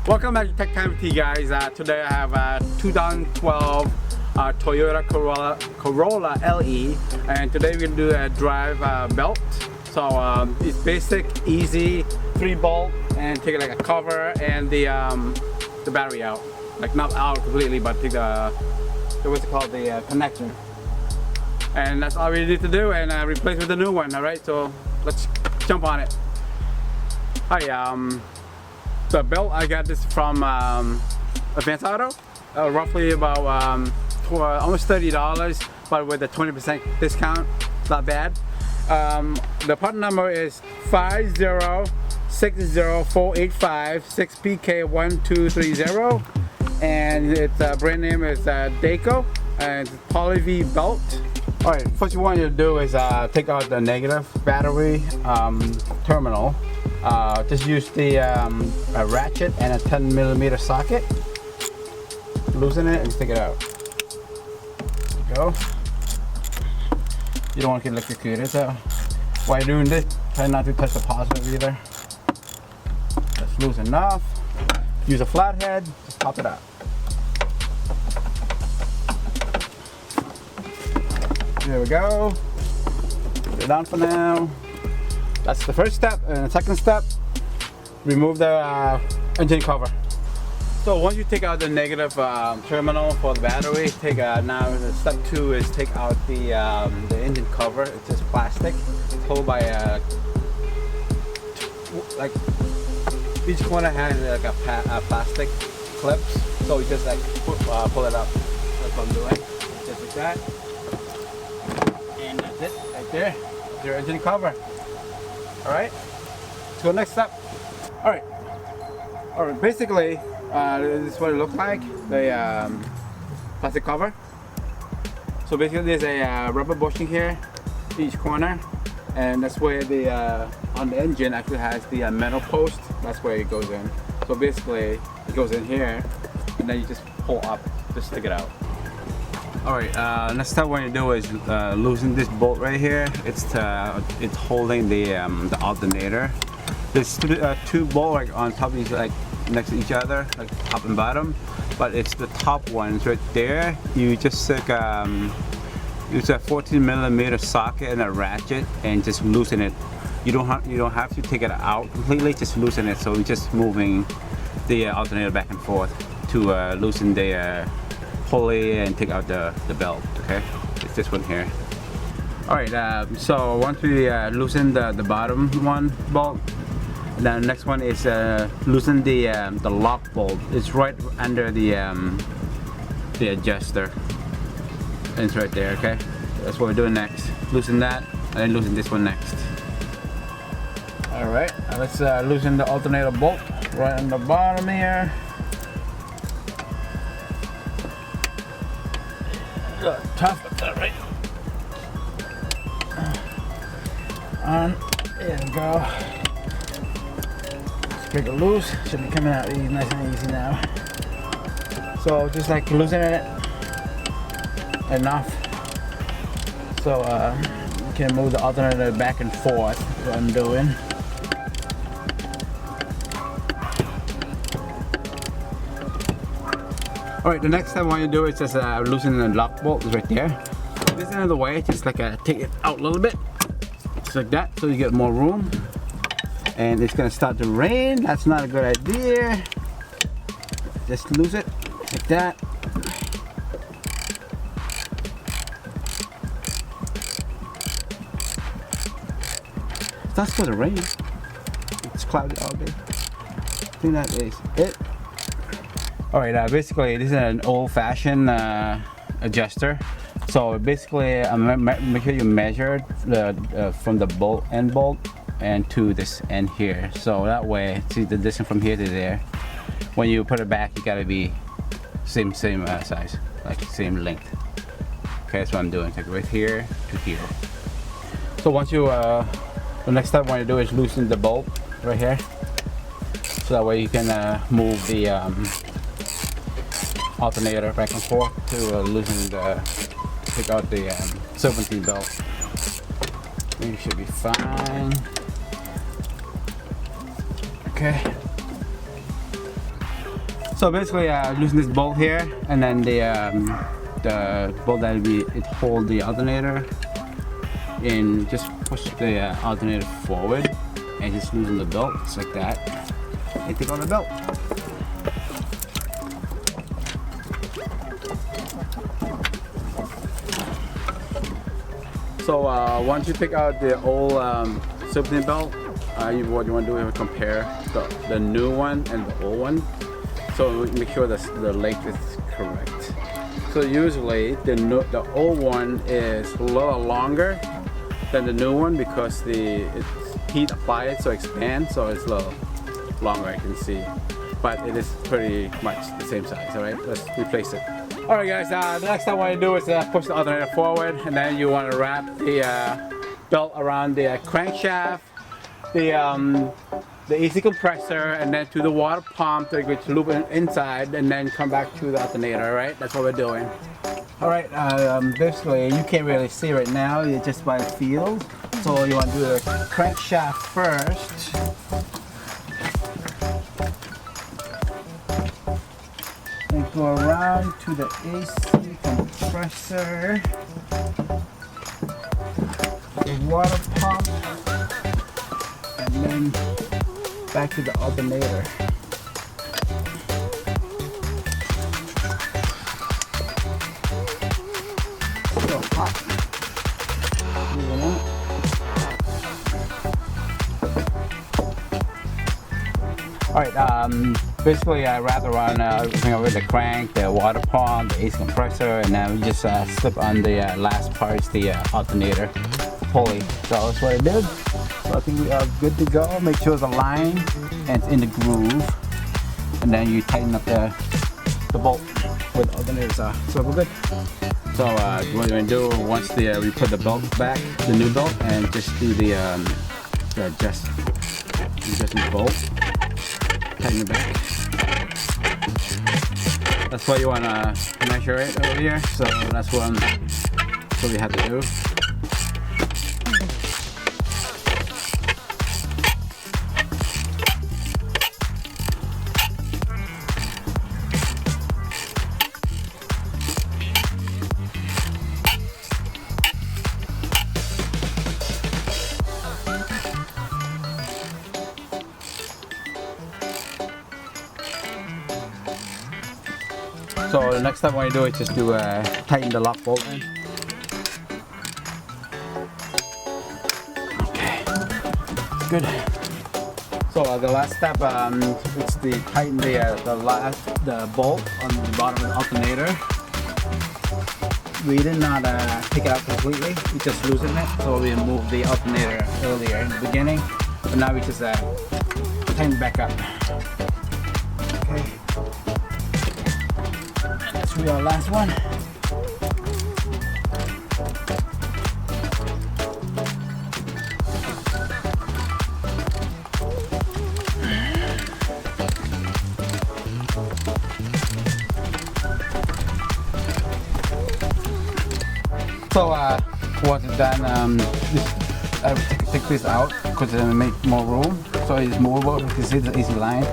Welcome back to Tech Time with T, guys. Today I have a 2012 Toyota Corolla LE, and today we're gonna do a drive belt. So it's basic, easy, 3-bolt, and take like a cover and the battery out, like not out completely, but take the what's it called, the connector, and that's all we need to do, and replace with the new one. All right, so let's jump on it. Hi, the belt, I got this from Advance Auto, roughly about almost $30, but with a 20% discount, it's not bad. The part number is 5060485-6PK1230, and its brand name is Daco, and it's Poly V belt. Alright, first you want to do is take out the negative battery terminal. Just use the a ratchet and a 10mm socket. Loosen it and stick it out. There you go. You don't want to get electrocuted, so while you're doing this, try not to touch the positive either. That's loose enough. Use a flathead, just pop it out. There we go. Put it on for now. That's the first step. And the second step, remove the engine cover. So once you take out the negative terminal for the battery, now the step 2 is take out the engine cover. It's just plastic. It's held by like each corner has like a plastic clips. So you just like pull it up. That's what I'm doing. Just like that. And that's it, right there. That's your engine cover. Alright, let's go next step. Alright, basically, this is what it looks like, the plastic cover. So basically there's a rubber bushing here, each corner, and that's where the, on the engine actually has the metal post, that's where it goes in. So basically, it goes in here, and then you just pull up, just stick it out. Alright, next step what you do is loosen this bolt right here. It's holding the alternator. There's two bolts like on top of each, like next to each other, like top and bottom. But it's the top ones right there. You just use a 14mm socket and a ratchet and just loosen it. You don't have to take it out completely. Just loosen it. So we're just moving the alternator back and forth to loosen the pulley and take out the belt. Okay, it's this one here. All right, so once we loosen the bottom one bolt, then the next one is loosen the lock bolt. It's right under the adjuster, and it's right there. Okay, that's what we're doing next. Loosen that, and then loosen this one next. All right, now let's loosen the alternator bolt right on the bottom here. Tough, but that right. On, there we go. Let's break it loose. Should be coming out nice and easy now. So just like loosening it enough, so you can move the alternator back and forth. That's what I'm doing. Alright, the next step I want you to do is just loosen the lock bolt. It's right there. This is another way, just like take it out a little bit. Just like that, so you get more room. And it's gonna start to rain. That's not a good idea. Just lose it, like that. It's not supposed to rain. It's cloudy all day. I think that is it. Alright, basically this is an old-fashioned adjuster. So basically, make sure you measure from the end bolt and to this end here. So that way, see the distance from here to there. When you put it back, you gotta be same size, like same length. Okay, that's what I'm doing. Take it right here to here. So once you, the next step I want you to do is loosen the bolt right here. So that way you can move the alternator back and forth to loosen take out the serpentine belt. You should be fine. Okay. So basically, loosen this bolt here, and then the bolt that will be it hold the alternator, and just push the alternator forward, and just loosen the belt just like that, and take on the belt. So once you take out the old serpentine belt, what you want to do is compare the new one and the old one. So make sure that the length is correct. So usually the old one is a little longer than the new one because it's heat applied, so expand, so it's a little longer, I can see. But it is pretty much the same size. All right, let's replace it. All right, guys. The next thing I want to do is push the alternator forward, and then you want to wrap the belt around the crankshaft, the AC compressor, and then to the water pump to get to loop inside, and then come back to the alternator. All right, that's what we're doing. All right. Basically, you can't really see right now. You're just by feel. So you want to do the crankshaft first. And go around to the AC compressor, the water pump, and then back to the alternator. So hot. Alright, basically I wrap around everything over the crank, the water pump, the AC compressor, and then we just slip on the last parts, the alternator pulley. So that's what I did. So I think we are good to go. Make sure it's aligned and it's in the groove. And then you tighten up the bolt where the alternators are. So we're good. So what you're going to do once we put the belt back, the new belt, and just do the adjustment bolt. Tighten it back. That's what you want to measure it over here. So that's what we have to do. So the next step I want to do is just to tighten the lock bolt in. Okay, good. So the last step is to tighten the bolt on the bottom of the alternator. We did not take it out completely. We just loosened it. So we moved the alternator earlier in the beginning, but now we just tighten it back up. Okay. This will be our last one. So once it's done, take this out because it make more room. So it's movable. You can see the easy line.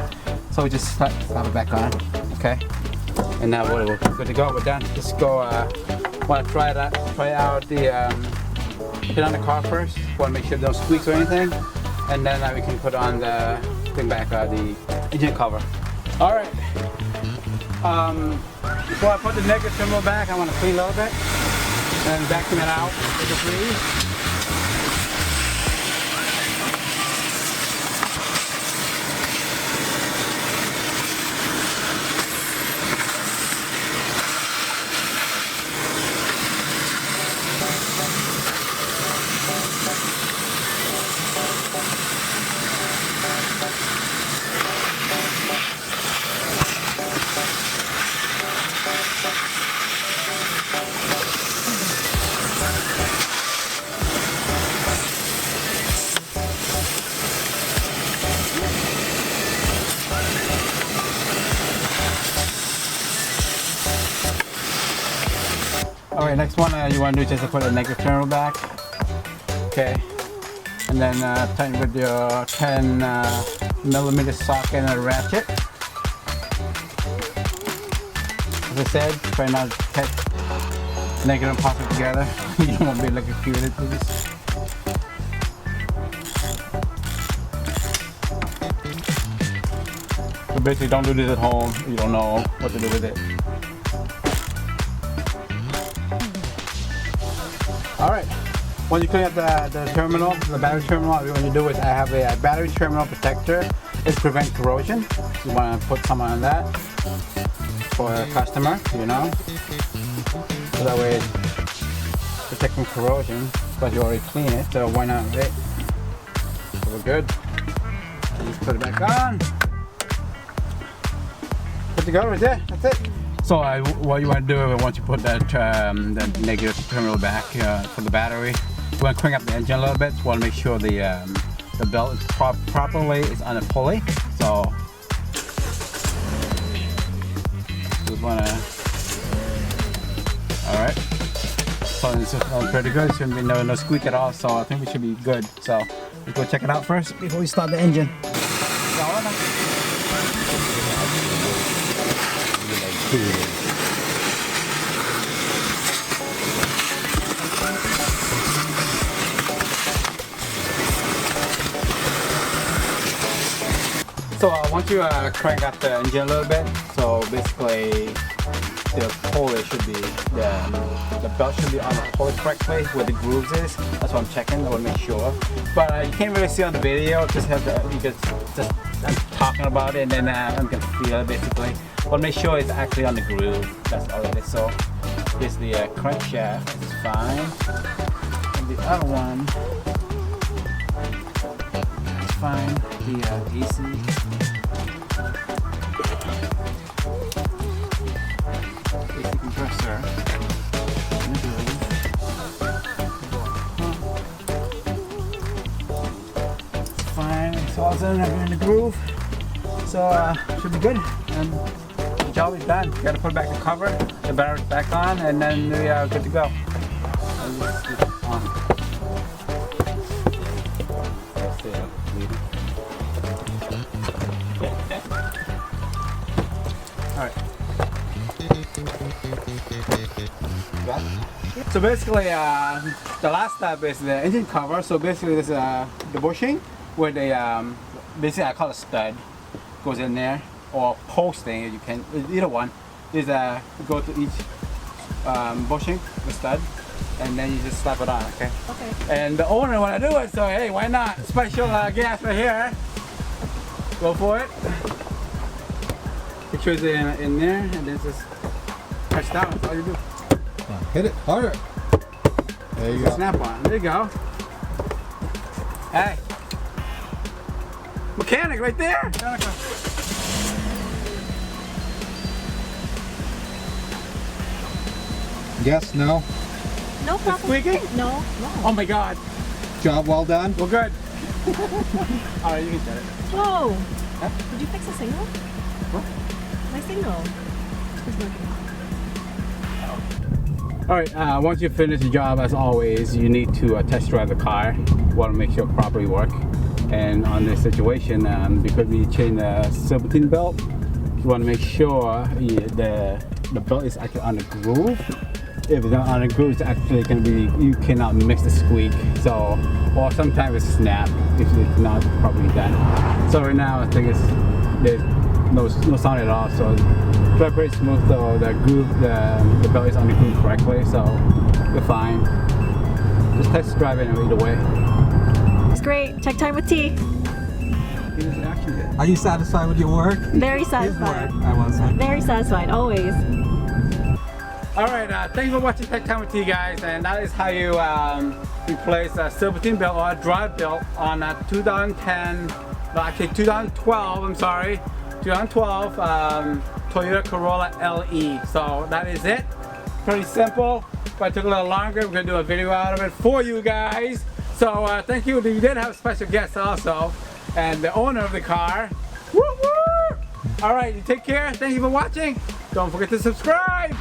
So we just slap it back on. Okay. And now we're good to go. We're done. Just go. Want to try out the put on the car first. Want to make sure it don't squeak or anything, and then we can put on the thing back, the engine cover. All right. Before I put the negative terminal back, I want to clean a little bit and vacuum it out with the debris. Alright, next one you want to do is just put a negative terminal back. Okay. And then tighten with your 10 millimeter socket and a ratchet. I said, try not to put negative and positive together. You don't want to be electrocuted, please. So basically, don't do this at home. You don't know what to do with it. All right. When you clean up the terminal, the battery terminal, what you do is I have a battery terminal protector. It prevents corrosion. You want to put some on that for a customer, you know. So that way it's protecting corrosion, but you already clean it, so why not, right? So we're good. Just put it back on. Good to go right there, that's it. So what you want to do once you put that the negative terminal back for the battery, you want to crank up the engine a little bit. You want to make sure the belt is properly is on a pulley. So just want to. All right. So this is pretty good. Shouldn't be no squeak at all. So I think we should be good. So let's go check it out first before we start the engine. So once you crank up the engine a little bit, so basically the pulley should be, the belt should be on the pulley correctly where the grooves is. That's what I'm checking, I want to make sure. But you can't really see on the video, just have to, I'm talking about it and then I'm going to feel it basically. But make sure it's actually on the groove, that's all it is. So here's the crankshaft, it's fine. And the other one, it's fine, the AC. Compressor. It's fine, it's all in the groove. So should be good. And the job is done. You gotta put back the cover, the battery's back on, and then we are good to go. Alright. So basically, the last step is the engine cover. So basically, this the bushing where the basically I call it stud goes in there, or posting. You can either one is go to each bushing, the stud, and then you just slap it on. Okay. Okay. And the owner want to do it, so hey, why not? Special gas right here. Go for it. Put yours in there, and then just press down. That's all you do. Hit it harder. There you go. Snap on. There you go. Hey. Mechanic right there. Yes, no? No problem. It's squeaking? No, no. Oh my God. Job well done? We're good. Alright, you can set it. Whoa. Huh? Did you fix the signal? What? My signal is working. Alright, once you finish the job, as always, you need to test drive the car. You want to make sure it properly works. And on this situation, because we changed the serpentine belt, you want to make sure the belt is actually on the groove. If it's not on the groove, it's actually going to be, you cannot mix the squeak. So, or sometimes it's snap if it's not properly done. So right now, I think there's no sound at all. So it's pretty smooth though. The groove, the belt is on the groove correctly. So you're fine. Just test drive it either way. It's great. Check time with T. Are you satisfied with your work? Very satisfied. I was. Very satisfied, always. Alright, thanks for watching Tech Time with T, guys, and that is how you replace a serpentine belt or a drive belt on a 2010, no, actually 2012, I'm sorry, 2012 Toyota Corolla LE. So that is it. Pretty simple, but it took a little longer. We're going to do a video out of it for you guys. So thank you. We did have special guests also, and the owner of the car. Woo woo! Alright, you take care. Thank you for watching. Don't forget to subscribe.